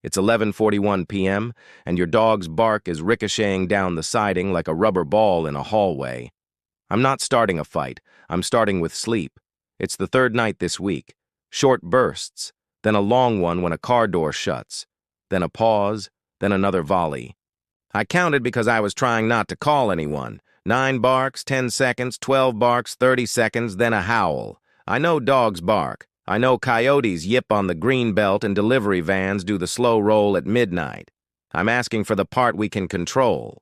It's 11:41 p.m., and your dog's bark is ricocheting down the siding like a rubber ball in a hallway. I'm not starting a fight. I'm starting with sleep. It's the third night this week. Short bursts, then a long one when a car door shuts, then a pause, then another volley. I counted because I was trying not to call anyone. 9 barks, 10 seconds, 12 barks, 30 seconds, then a howl. I know dogs bark. I know coyotes yip on the green belt and delivery vans do the slow roll at midnight. I'm asking for the part we can control.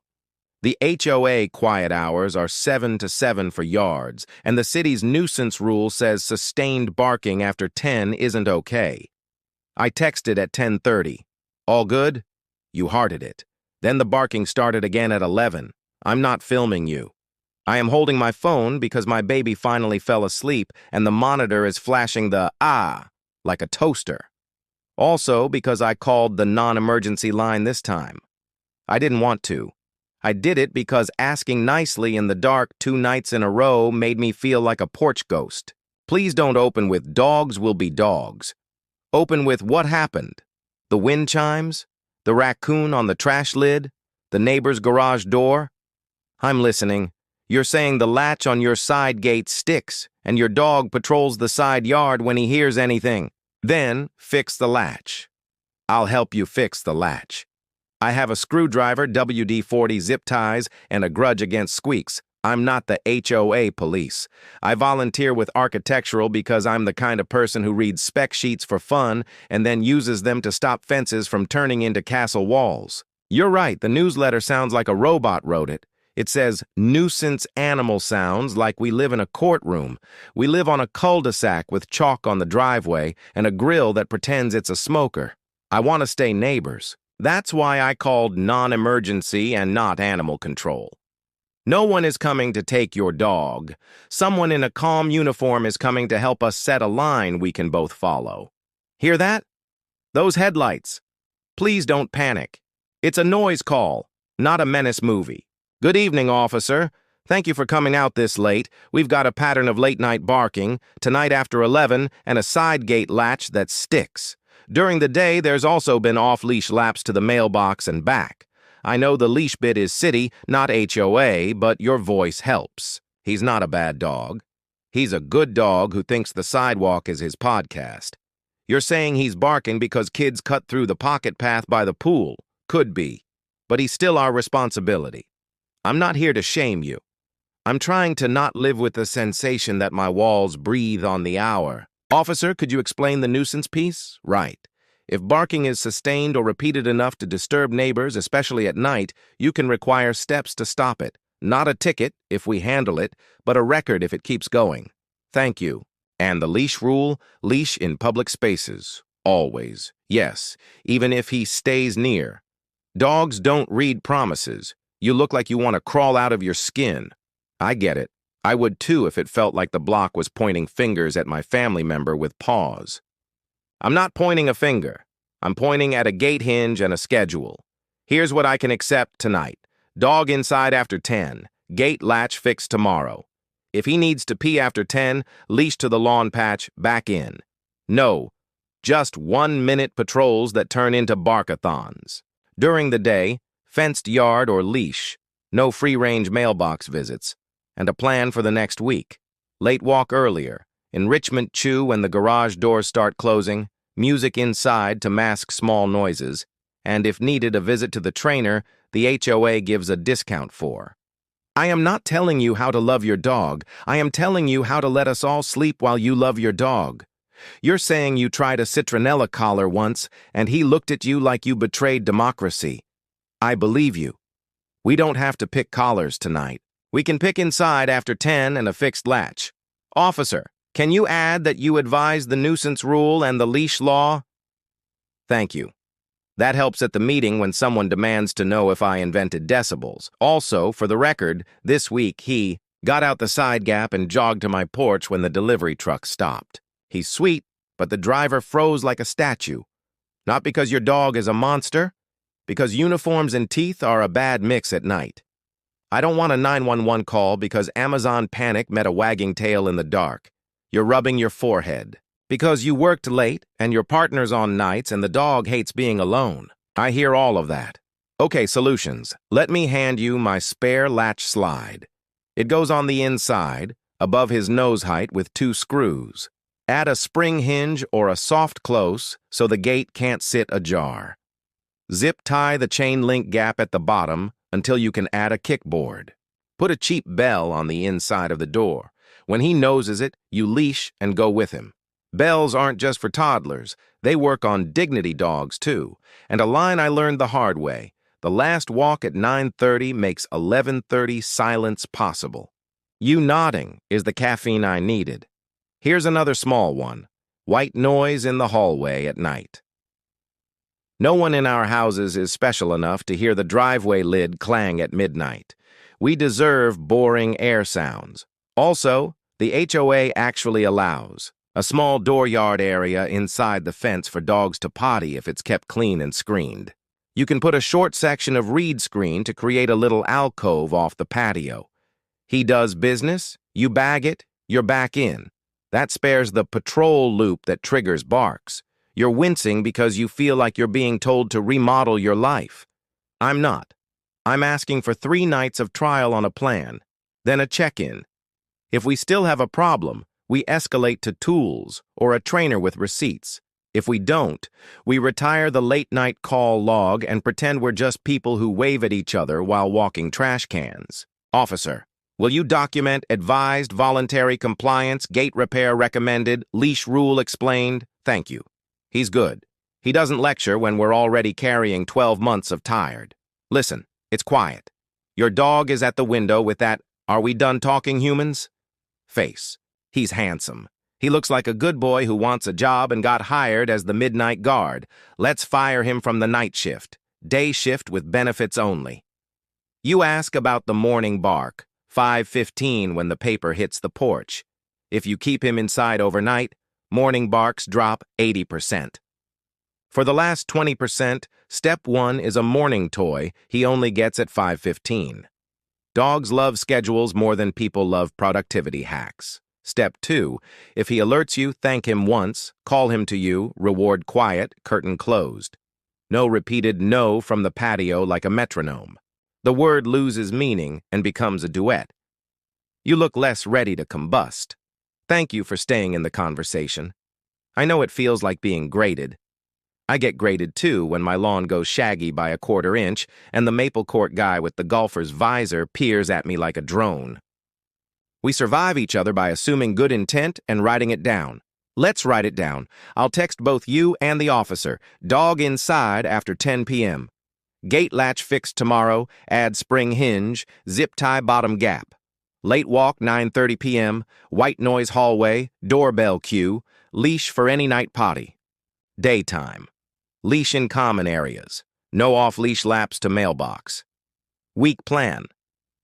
The HOA quiet hours are 7 to 7 for yards, and the city's nuisance rule says sustained barking after 10 isn't okay. I texted at 10:30. All good? You hearted it. Then the barking started again at 11. I'm not filming you. I am holding my phone because my baby finally fell asleep and the monitor is flashing the like a toaster. Also because I called the non-emergency line this time. I didn't want to. I did it because asking nicely in the dark 2 nights in a row made me feel like a porch ghost. Please don't open with "dogs will be dogs." Open with "what happened?" The wind chimes? The raccoon on the trash lid? The neighbor's garage door? I'm listening. You're saying the latch on your side gate sticks, and your dog patrols the side yard when he hears anything. Then, fix the latch. I'll help you fix the latch. I have a screwdriver, WD-40 zip ties, and a grudge against squeaks. I'm not the HOA police. I volunteer with architectural because I'm the kind of person who reads spec sheets for fun and then uses them to stop fences from turning into castle walls. You're right, the newsletter sounds like a robot wrote it. It says, nuisance animal sounds, like we live in a courtroom. We live on a cul-de-sac with chalk on the driveway and a grill that pretends it's a smoker. I want to stay neighbors. That's why I called non-emergency and not animal control. No one is coming to take your dog. Someone in a calm uniform is coming to help us set a line we can both follow. Hear that? Those headlights. Please don't panic. It's a noise call, not a menace movie. Good evening, officer. Thank you for coming out this late. We've got a pattern of late-night barking, tonight after 11, and a side gate latch that sticks. During the day, there's also been off-leash laps to the mailbox and back. I know the leash bit is city, not HOA, but your voice helps. He's not a bad dog. He's a good dog who thinks the sidewalk is his podcast. You're saying he's barking because kids cut through the pocket path by the pool. Could be. But he's still our responsibility. I'm not here to shame you. I'm trying to not live with the sensation that my walls breathe on the hour. Officer, could you explain the nuisance piece? Right. If barking is sustained or repeated enough to disturb neighbors, especially at night, you can require steps to stop it. Not a ticket, if we handle it, but a record if it keeps going. Thank you. And the leash rule, leash in public spaces. Always. Yes, even if he stays near. Dogs don't read promises. You look like you want to crawl out of your skin. I get it. I would too if it felt like the block was pointing fingers at my family member with paws. I'm not pointing a finger. I'm pointing at a gate hinge and a schedule. Here's what I can accept tonight. Dog inside after 10. Gate latch fixed tomorrow. If he needs to pee after 10, leash to the lawn patch, back in. No, just 1-minute patrols that turn into barkathons. During the day, fenced yard or leash, no free-range mailbox visits, and a plan for the next week. Late walk earlier, enrichment chew when the garage doors start closing, music inside to mask small noises, and if needed a visit to the trainer, the HOA gives a discount for. I am not telling you how to love your dog. I am telling you how to let us all sleep while you love your dog. You're saying you tried a citronella collar once, and he looked at you like you betrayed democracy. I believe you. We don't have to pick collars tonight. We can pick inside after 10 and a fixed latch. Officer, can you add that you advise the nuisance rule and the leash law? Thank you. That helps at the meeting when someone demands to know if I invented decibels. Also, for the record, this week he got out the side gap and jogged to my porch when the delivery truck stopped. He's sweet, but the driver froze like a statue. Not because your dog is a monster, because uniforms and teeth are a bad mix at night. I don't want a 911 call because Amazon panic met a wagging tail in the dark. You're rubbing your forehead. Because you worked late, and your partner's on nights, and the dog hates being alone. I hear all of that. Okay, solutions. Let me hand you my spare latch slide. It goes on the inside, above his nose height with 2 screws. Add a spring hinge or a soft close so the gate can't sit ajar. Zip tie the chain link gap at the bottom until you can add a kickboard. Put a cheap bell on the inside of the door. When he noses it, you leash and go with him. Bells aren't just for toddlers. They work on dignity dogs, too. And a line I learned the hard way. The last walk at 9:30 makes 11:30 silence possible. You nodding is the caffeine I needed. Here's another small one. White noise in the hallway at night. No one in our houses is special enough to hear the driveway lid clang at midnight. We deserve boring air sounds. Also, the HOA actually allows a small dooryard area inside the fence for dogs to potty if it's kept clean and screened. You can put a short section of reed screen to create a little alcove off the patio. He does business, you bag it, you're back in. That spares the patrol loop that triggers barks. You're wincing because you feel like you're being told to remodel your life. I'm not. I'm asking for 3 nights of trial on a plan, then a check-in. If we still have a problem, we escalate to tools or a trainer with receipts. If we don't, we retire the late-night call log and pretend we're just people who wave at each other while walking trash cans. Officer, will you document advised voluntary compliance, gate repair recommended, leash rule explained? Thank you. He's good. He doesn't lecture when we're already carrying 12 months of tired. Listen, it's quiet. Your dog is at the window with that, "Are we done talking, humans?" face. He's handsome. He looks like a good boy who wants a job and got hired as the midnight guard. Let's fire him from the night shift. Day shift with benefits only. You ask about the morning bark, 5:15 when the paper hits the porch. If you keep him inside overnight, morning barks drop 80%. For the last 20%, step 1 is a morning toy he only gets at 5:15. Dogs love schedules more than people love productivity hacks. Step 2, if he alerts you, thank him once, call him to you, reward quiet, curtain closed. No repeated no from the patio like a metronome. The word loses meaning and becomes a duet. You look less ready to combust. Thank you for staying in the conversation. I know it feels like being graded. I get graded too when my lawn goes shaggy by a 1/4 inch and the maple court guy with the golfer's visor peers at me like a drone. We survive each other by assuming good intent and writing it down. Let's write it down. I'll text both you and the officer. Dog inside after 10 p.m. Gate latch fixed tomorrow, add spring hinge, zip tie bottom gap. Late walk 9:30 p.m., white noise hallway, doorbell cue, leash for any night potty. Daytime. Leash in common areas. No off-leash laps to mailbox. Week plan.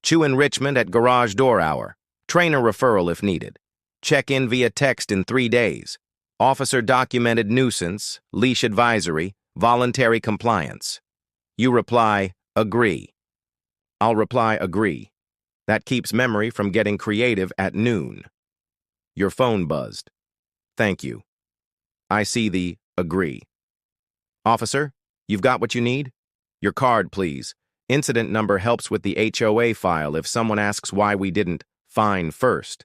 Chew enrichment at garage door hour. Trainer referral if needed. Check in via text in 3 days. Officer documented nuisance, leash advisory, voluntary compliance. You reply, agree. I'll reply, agree. That keeps memory from getting creative at noon. Your phone buzzed. Thank you. I see the agree. Officer, you've got what you need? Your card, please. Incident number helps with the HOA file if someone asks why we didn't fine first.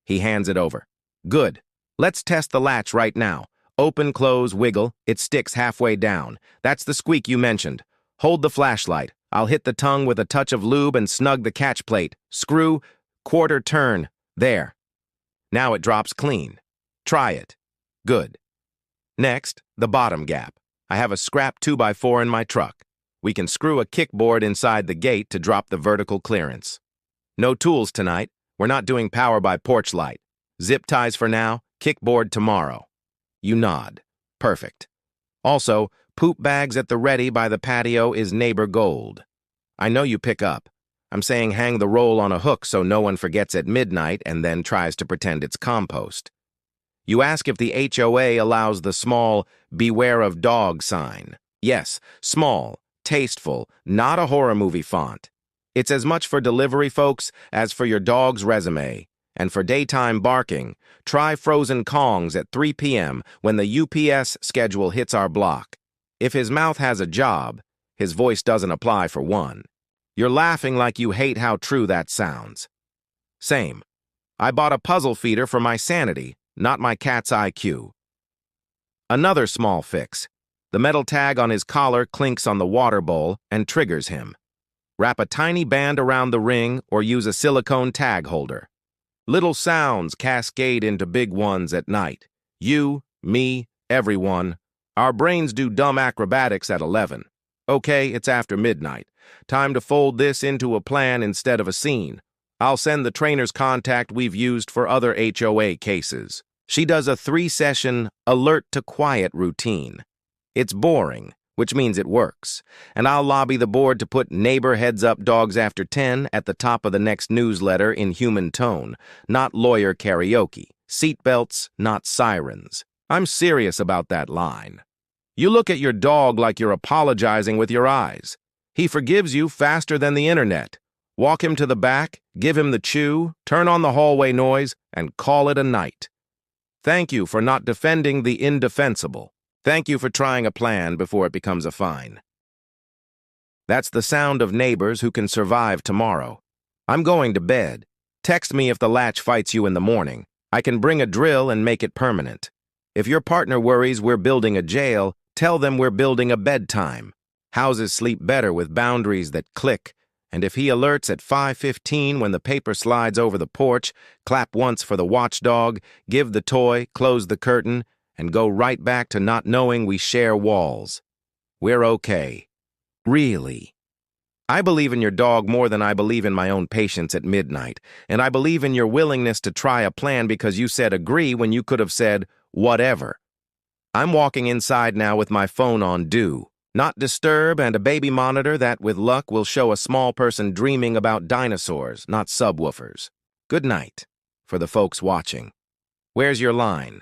He hands it over. Good. Let's test the latch right now. Open, close, wiggle. It sticks halfway down. That's the squeak you mentioned. Hold the flashlight. I'll hit the tongue with a touch of lube and snug the catch plate. Screw, 1/4 turn. There. Now it drops clean. Try it. Good. Next, the bottom gap. I have a scrap 2x4 in my truck. We can screw a kickboard inside the gate to drop the vertical clearance. No tools tonight. We're not doing power by porch light. Zip ties for now, kickboard tomorrow. You nod. Perfect. Also, poop bags at the ready by the patio is neighbor gold. I know you pick up. I'm saying hang the roll on a hook so no one forgets at midnight and then tries to pretend it's compost. You ask if the HOA allows the small "Beware of Dog" sign. Yes, small, tasteful, not a horror movie font. It's as much for delivery folks as for your dog's resume. And for daytime barking, try frozen Kongs at 3 p.m. when the UPS schedule hits our block. If his mouth has a job, his voice doesn't apply for one. You're laughing like you hate how true that sounds. Same. I bought a puzzle feeder for my sanity, not my cat's IQ. Another small fix. The metal tag on his collar clinks on the water bowl and triggers him. Wrap a tiny band around the ring or use a silicone tag holder. Little sounds cascade into big ones at night. You, me, everyone. Our brains do dumb acrobatics at 11. Okay, it's after midnight. Time to fold this into a plan instead of a scene. I'll send the trainer's contact we've used for other HOA cases. She does a 3-session alert to quiet routine. It's boring, which means it works. And I'll lobby the board to put neighbor heads up dogs after 10 at the top of the next newsletter in human tone, not lawyer karaoke. Seatbelts, not sirens. I'm serious about that line. You look at your dog like you're apologizing with your eyes. He forgives you faster than the internet. Walk him to the back, give him the chew, turn on the hallway noise, and call it a night. Thank you for not defending the indefensible. Thank you for trying a plan before it becomes a fine. That's the sound of neighbors who can survive tomorrow. I'm going to bed. Text me if the latch fights you in the morning. I can bring a drill and make it permanent. If your partner worries we're building a jail, tell them we're building a bedtime. Houses sleep better with boundaries that click, and if he alerts at 5:15 when the paper slides over the porch, clap once for the watchdog, give the toy, close the curtain, and go right back to not knowing we share walls. We're okay. Really. I believe in your dog more than I believe in my own patience at midnight, and I believe in your willingness to try a plan because you said agree when you could have said whatever. I'm walking inside now with my phone on do, not disturb, and a baby monitor that, with luck, will show a small person dreaming about dinosaurs, not subwoofers. Good night, for the folks watching. Where's your line?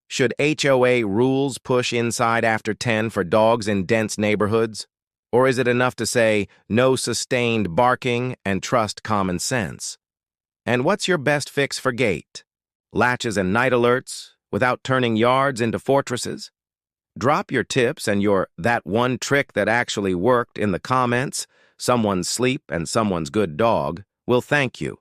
Should HOA rules push inside after 10 for dogs in dense neighborhoods? Or is it enough to say, no sustained barking and trust common sense? And what's your best fix for gate? Latches and night alerts, without turning yards into fortresses? Drop your tips and your that one trick that actually worked in the comments. Someone's sleep and someone's good dog will thank you.